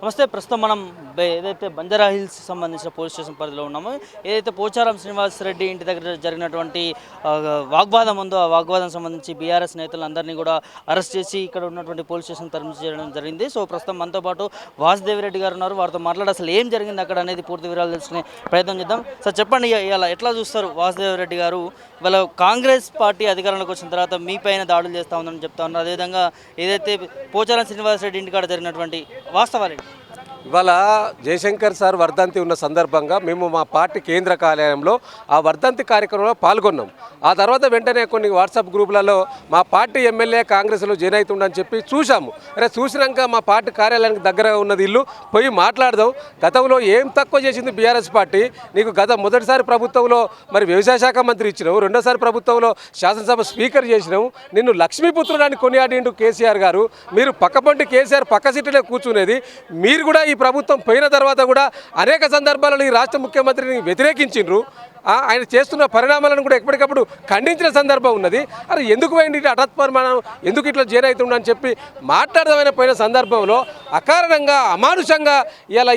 నమస్తే. ప్రస్తుతం మనం ఏదైతే బంజారా హిల్స్ సంబంధించిన పోలీస్ స్టేషన్ పరిధిలో ఉన్నామో, ఏదైతే పోచారం శ్రీనివాస్ రెడ్డి ఇంటి దగ్గర జరిగినటువంటి వాగ్వాదం ఉందో, ఆ వాగ్వాదం సంబంధించి బీఆర్ఎస్ నేతలందరినీ కూడా అరెస్ట్ చేసి ఇక్కడ ఉన్నటువంటి పోలీస్ స్టేషన్ తరలించడం జరిగింది. సో ప్రస్తుతం మనతో పాటు వాసుదేవ్ రెడ్డి గారు ఉన్నారు. వారితో మాట్లాడి అసలు ఏం జరిగింది అక్కడ అనేది పూర్తి వివరాలు తెలుసుకునే ప్రయత్నం చేద్దాం. సార్ చెప్పండి, ఇలా ఎట్లా చూస్తారు వాసుదేవ్ రెడ్డి గారు? ఇవాళ కాంగ్రెస్ పార్టీ అధికారంలోకి వచ్చిన తర్వాత మీ పైన దాడులు చేస్తూ ఉందని చెప్తా ఉన్నారు. అదేవిధంగా ఏదైతే పోచారం శ్రీనివాస్ రెడ్డి ఇంటికాడ జరిగినటువంటి వాస్తవాలు ఇవాళ జయశంకర్ సార్ వర్ధంతి ఉన్న సందర్భంగా మేము మా పార్టీ కేంద్ర కార్యాలయంలో ఆ వర్ధంతి కార్యక్రమంలో పాల్గొన్నాం. ఆ తర్వాత వెంటనే కొన్ని వాట్సాప్ గ్రూపులలో మా పార్టీ ఎమ్మెల్యే కాంగ్రెస్లో జాయిన్ అవుతుండని చెప్పి చూసాము. అరే చూసినాక మా పార్టీ కార్యాలయానికి దగ్గర ఉన్నది ఇల్లు పోయి మాట్లాడదాం. గతంలో ఏం తక్కువ చేసింది బీఆర్ఎస్ పార్టీ? నీకు మొదటిసారి ప్రభుత్వంలో మరి వ్యవసాయ శాఖ మంత్రి ఇచ్చినావు, రెండోసారి ప్రభుత్వంలో శాసనసభ స్పీకర్ చేసినావు, నిన్ను లక్ష్మీపుత్రుడాన్ని కొనియాడిండు కేసీఆర్ గారు. మీరు పక్కపంటి కేసీఆర్ పక్క సీటులో కూర్చునేది. మీరు కూడా ఈ ప్రభుత్వం పోయిన తర్వాత కూడా అనేక సందర్భాలలో ఈ రాష్ట్ర ముఖ్యమంత్రిని వ్యతిరేకించిండ్రు. ఆయన చేస్తున్న పరిణామాలను కూడా ఎప్పటికప్పుడు ఖండించిన సందర్భం ఉన్నది. అరే ఎందుకు పోయింది హఠాత్ పరిమాణం, ఎందుకు ఇట్లా చేరైతుండని చెప్పి మాట్లాడదామైన పోయిన సందర్భంలో అకారణంగా అమానుషంగా ఇలా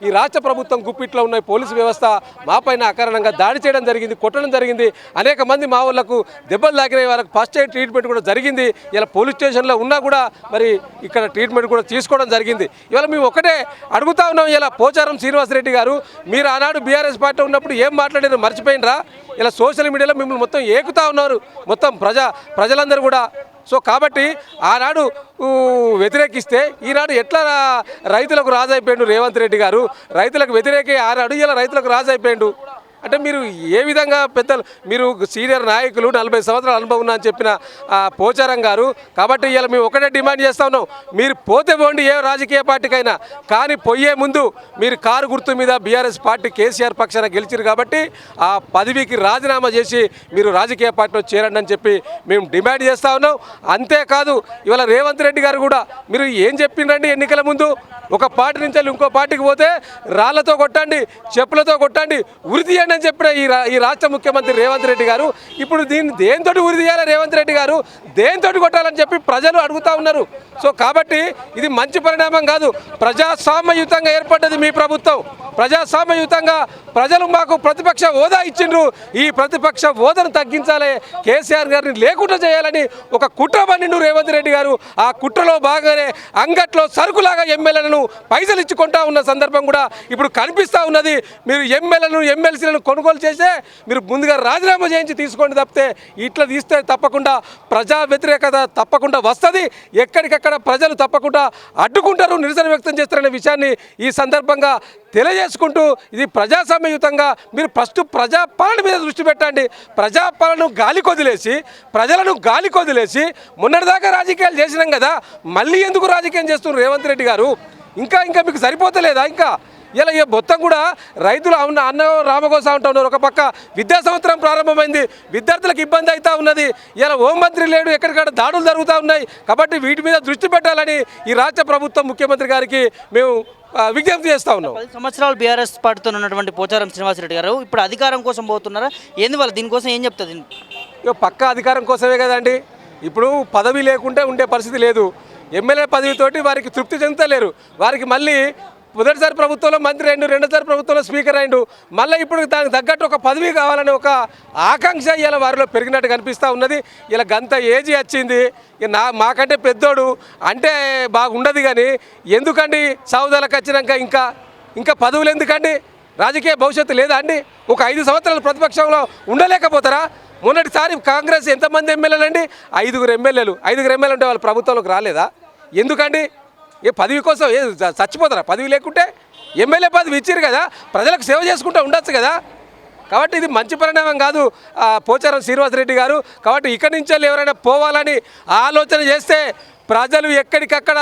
ఈ రాష్ట్ర ప్రభుత్వం గుప్పిట్లో ఉన్న పోలీసు వ్యవస్థ మా పైన అకారణంగా దాడి చేయడం జరిగింది, కొట్టడం జరిగింది. అనేక మంది మా వాళ్ళకు దెబ్బలు తాకిన వాళ్ళకు ఫస్ట్ ఎయిడ్ ట్రీట్మెంట్ కూడా జరిగింది. ఇలా పోలీస్ స్టేషన్లో ఉన్నా కూడా మరి ఇక్కడ ట్రీట్మెంట్ కూడా తీసుకోవడం జరిగింది. ఇవాళ మేము ఒకటే అడుగుతా ఉన్నాం, ఇలా పోచారం శ్రీనివాసరెడ్డి గారు మీరు ఆనాడు బీఆర్ఎస్ పార్టీ ఉన్నప్పుడు ఏం మాట్లాడారు మర్చిపోయినరా? ఇలా సోషల్ మీడియాలో మిమ్మల్ని మొత్తం ఏకుతా ఉన్నారు మొత్తం ప్రజలందరూ కూడా. సో కాబట్టి ఆనాడు వ్యతిరేకిస్తే ఈనాడు ఎట్లా రైతులకు రాజైపోయిండు రేవంత్ రెడ్డి గారు? రైతులకు వ్యతిరేకే ఆనాడు, ఇలా రైతులకు రాజైపోయిండు అంటే మీరు ఏ విధంగా పెద్దలు, మీరు సీనియర్ నాయకులు 40 సంవత్సరాల అనుభవం ఉన్నా అని చెప్పిన పోచారం గారు. కాబట్టి ఇలా మేము ఒకటే డిమాండ్ చేస్తూ ఉన్నాం, మీరు పోతే పోండి ఏ రాజకీయ పార్టీకైనా, కానీ పోయే ముందు మీరు కారు గుర్తు మీద బీఆర్ఎస్ పార్టీ కేసీఆర్ పక్షాన గెలిచారు కాబట్టి ఆ పదవికి రాజీనామా చేసి మీరు రాజకీయ పార్టీలో చేరండి అని చెప్పి మేము డిమాండ్ చేస్తూ ఉన్నాం. అంతేకాదు ఇవాళ రేవంత్ రెడ్డి గారు కూడా మీరు ఏం చెప్పిండ్రండి ఎన్నికల ముందు? ఒక పార్టీ నుంచి ఇంకో పార్టీకి పోతే రాళ్లతో కొట్టండి, చెప్పులతో కొట్టండి, ఉరి తీయండి అని చెప్పిన ఈ రాష్ట్ర ముఖ్యమంత్రి రేవంత్ రెడ్డి గారు ఇప్పుడు దీన్ని దేంతోటి ఉరి తీయాలి రేవంత్ రెడ్డి గారు, దేంతోటి కొట్టాలని చెప్పి ప్రజలు అడుగుతూ ఉన్నారు. సో కాబట్టి ఇది మంచి పరిణామం కాదు. ప్రజాస్వామ్యయుతంగా ఏర్పడ్డది మీ ప్రభుత్వం. ప్రజాస్వామ్యయుతంగా ప్రజలు మాకు ప్రతిపక్ష హోదా ఇచ్చిండ్రు. ఈ ప్రతిపక్ష హోదాను తగ్గించాలి, కేసీఆర్ గారిని లేకుండా చేయాలని ఒక కుట్ర పన్నిండు రేవంత్ రెడ్డి గారు. ఆ కుట్రలో భాగంగానే అంగట్లో సరుకులాగా ఎమ్మెల్యేలను పైసలు ఇచ్చుకుంటా ఉన్న సందర్భం కూడా ఇప్పుడు కనిపిస్తూ ఉన్నది. మీరు ఎమ్మెల్యేలను ఎమ్మెల్సీలను కొనుగోలు చేస్తే మీరు ముందుగా రాజీనామా చేయించి తీసుకోండి తప్పితే ఇట్లా తీస్తే తప్పకుండా ప్రజా వ్యతిరేకత తప్పకుండా వస్తుంది. ఎక్కడికక్కడ ప్రజలు తప్పకుండా అడ్డుకుంటారు, నిరసన వ్యక్తం చేస్తారనే విషయాన్ని ఈ సందర్భంగా తెలియజేసుకుంటూ ఇది ప్రజాస్వామ్యయుతంగా మీరు ఫస్ట్ ప్రజాపాలన మీద దృష్టి పెట్టండి. ప్రజాపాలనను ప్రజలను గాలి కొదిలేసి మొన్నటిదాకా రాజకీయాలు చేసినాం కదా, మళ్ళీ ఎందుకు రాజకీయం చేస్తున్నారు రేవంత్ రెడ్డి గారు? ఇంకా మీకు సరిపోతలేదా? ఇంకా ఇలా మొత్తం కూడా రైతులు అన్న రామగోసా అంటూ ఉన్నారు. ఒక పక్క విద్యా సంవత్సరం ప్రారంభమైంది, విద్యార్థులకు ఇబ్బంది అవుతూ ఉన్నది. ఇలా హోంమంత్రి లేడు, ఎక్కడికక్కడ దాడులు జరుగుతూ ఉన్నాయి. కాబట్టి వీటి మీద దృష్టి పెట్టాలని ఈ రాష్ట్ర ప్రభుత్వం ముఖ్యమంత్రి గారికి మేము విజ్ఞప్తి చేస్తూ ఉన్నాం. 10 సంవత్సరాలు బీఆర్ఎస్ పార్టీతో ఉన్నటువంటి పోచారం శ్రీనివాసరెడ్డి గారు ఇప్పుడు అధికారం కోసం పోతున్నారా? ఏంది వాళ్ళు దీనికోసం ఏం చెప్తుంది? పక్క అధికారం కోసమే కదండి. ఇప్పుడు పదవి లేకుంటే ఉండే పరిస్థితి లేదు. ఎమ్మెల్యే పదవితోటి వారికి తృప్తి చెందుతలేరు. వారికి మళ్ళీ మొదటిసారి ప్రభుత్వంలో మంత్రి అయిండు, రెండోసారి ప్రభుత్వంలో స్పీకర్ అయిండు, మళ్ళీ ఇప్పుడు దానికి తగ్గట్టు ఒక పదవి కావాలనే ఒక ఆకాంక్ష ఇలా వారిలో పెరిగినట్టు కనిపిస్తూ ఉన్నది. ఇలా గంత ఏజీ వచ్చింది, మాకంటే పెద్దోడు అంటే బాగుండదు. కానీ ఎందుకండి సౌదాలకు వచ్చినాక ఇంకా పదవులు ఎందుకండి? రాజకీయ భవిష్యత్తు లేదా అండి? ఒక 5 సంవత్సరాలు ప్రతిపక్షంలో ఉండలేకపోతారా? మొన్నటిసారి కాంగ్రెస్ ఎంతమంది ఎమ్మెల్యేలు అండి? 5 ఎమ్మెల్యేలు. 5 ఎమ్మెల్యేలు ఉంటే వాళ్ళు ప్రభుత్వంలోకి రాలేదా? ఎందుకండి? పదవి కోసం చచ్చిపోతారా? పదవి లేకుంటే ఎమ్మెల్యే పదవి ఇచ్చారు కదా, ప్రజలకు సేవ చేసుకుంటూ ఉండొచ్చు కదా. కాబట్టి ఇది మంచి పరిణామం కాదు పోచారం శ్రీనివాసరెడ్డి గారు. కాబట్టి ఇక్కడి నుంచి ఎవరైనా పోవాలని ఆలోచన చేస్తే ప్రజలు ఎక్కడికక్కడ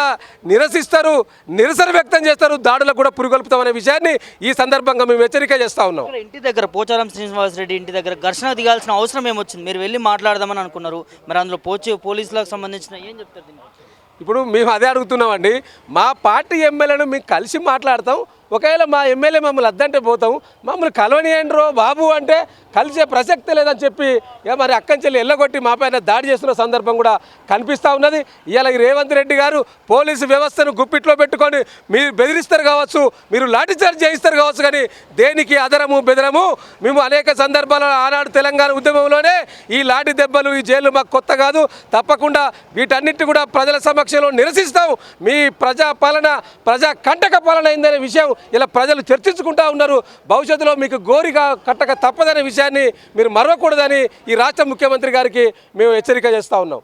నిరసిస్తారు, నిరసన వ్యక్తం చేస్తారు, దాడులకు కూడా పురుగొల్పుతామనే విషయాన్ని ఈ సందర్భంగా మేము హెచ్చరిక చేస్తూ ఉన్నాం. ఇంటి దగ్గర పోచారం శ్రీనివాసరెడ్డి ఇంటి దగ్గర ఘర్షణ దిగాల్సిన అవసరం ఏమొచ్చింది? మీరు వెళ్ళి మాట్లాడదామని అనుకున్నారు, మరి అందులో పోలీసులకు సంబంధించిన ఏం చెప్తారు? ఇప్పుడు మేము అదే అడుగుతున్నామండి. మా పార్టీ ఎమ్మెల్యేను మేము కలిసి మాట్లాడతాం, ఒకవేళ మా ఎమ్మెల్యే మమ్మల్ని అద్దంటే పోతాం, మమ్మల్ని కలవనియండ్రో బాబు అంటే కలిసే ప్రసక్తే లేదని చెప్పి మరి అక్కంచెల్లి ఎల్లగొట్టి మా పైన దాడి చేస్తున్న సందర్భం కూడా కనిపిస్తూ ఉన్నది. ఇవాళ రేవంత్ రెడ్డి గారు పోలీసు వ్యవస్థను గుప్పిట్లో పెట్టుకొని మీరు బెదిరిస్తారు కావచ్చు, మీరు లాఠీచార్జ్ చేయిస్తారు కావచ్చు, కానీ దేనికి అదరము బెదరము. మేము అనేక సందర్భాలలో ఆనాడు తెలంగాణ ఉద్యమంలోనే ఈ లాఠీ దెబ్బలు ఈ జైలు మాకు కొత్త కాదు. తప్పకుండా వీటన్నిటి కూడా ప్రజల సమక్షంలో నిరసిస్తాం. మీ ప్రజా పాలన ప్రజా కంటక పాలన అయిందనే విషయం ఇలా ప్రజలు చర్చించుకుంటూ ఉన్నారు. భవిష్యత్తులో మీకు గోరిగా కట్టక తప్పదనే విషయాన్ని మీరు మరవకూడదని ఈ రాష్ట్ర ముఖ్యమంత్రి గారికి మేము హెచ్చరిక చేస్తూ ఉన్నాం.